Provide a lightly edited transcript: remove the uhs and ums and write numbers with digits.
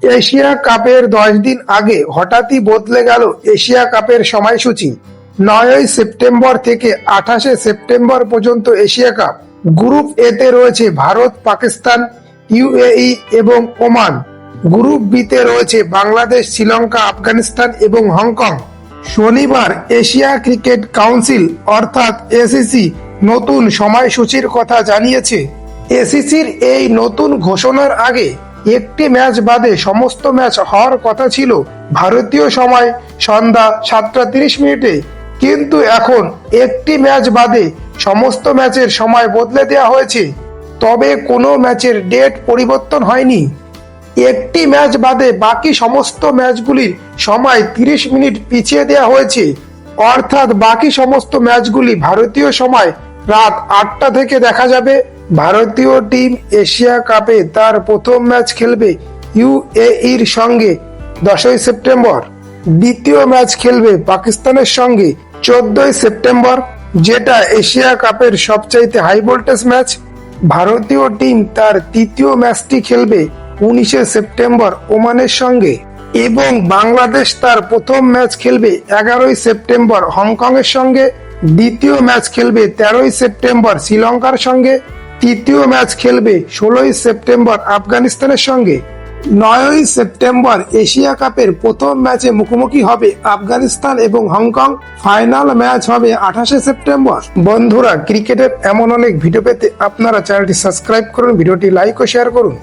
Asia কাপের 10 দিন আগে হঠাৎই বদলে গেল এশিয়া কাপের সময়সূচি। 9ই সেপ্টেম্বর থেকে 28শে সেপ্টেম্বর পর্যন্ত এশিয়া কাপ। গ্রুপ এতে রয়েছে ভারত, পাকিস্তান, ইউএই এবং ওমান। গ্রুপ বিতে রয়েছে বাংলাদেশ, শ্রীলঙ্কা, আফগানিস্তান এবং হংকং। শনিবার এশিয়া ক্রিকেট কাউন্সিল অর্থাৎ এসিসি নতুন সময়সূচির কথা জানিয়েছে। এসিসির এই নতুন ঘোষণার আগে একটি ম্যাচ বাদে সমস্ত ম্যাচ হওয়ার কথা ছিল ভারতীয় সময় সন্ধ্যা 7:30 কিন্তু এখন একটি ম্যাচ বাদে সমস্ত ম্যাচের সময় বদলে দেওয়া হয়েছে। তবে কোনো ম্যাচের ডেট পরিবর্তন হয়নি। একটি ম্যাচ বাদে বাকি সমস্ত ম্যাচগুলির সময় 30 মিনিট পিছিয়ে দেওয়া হয়েছে। অর্থাৎ বাকি সমস্ত ম্যাচগুলি ভারতীয় সময় রাত 8টা থেকে দেখা যাবে। ভারতীয় টিম এশিয়া কাপে তার প্রথম ম্যাচ খেলবে ইউএইর সঙ্গে 10ই সেপ্টেম্বর। দ্বিতীয় ম্যাচ খেলবে পাকিস্তানের সঙ্গে 14ই সেপ্টেম্বর, যেটা এশিয়া কাপের সবচাইতে হাই ভোল্টেজ ম্যাচ। ভারতীয় টিম তার তৃতীয় ম্যাচটি খেলবে 19শে সেপ্টেম্বর ওমানের সঙ্গে এবং বাংলাদেশ তার প্রথম ম্যাচ খেলবে 11ই সেপ্টেম্বর হংকং এর সঙ্গে। দ্বিতীয় ম্যাচ খেলবে 13ই সেপ্টেম্বর শ্রীলঙ্কার সঙ্গে। তৃতীয় ম্যাচ খেলবে 16ই সেপ্টেম্বর আফগানিস্তানের সঙ্গে। 9ই সেপ্টেম্বর এশিয়া কাপের প্রথম ম্যাচে মুখোমুখি হবে আফগানিস্তান এবং হংকং। ফাইনাল ম্যাচ হবে 28শে সেপ্টেম্বর। বন্ধুরা, ক্রিকেটের এমন অনেক ভিডিও পেতে আপনারা চ্যানেলটি সাবস্ক্রাইব করুন, ভিডিওটি লাইক ও শেয়ার করুন।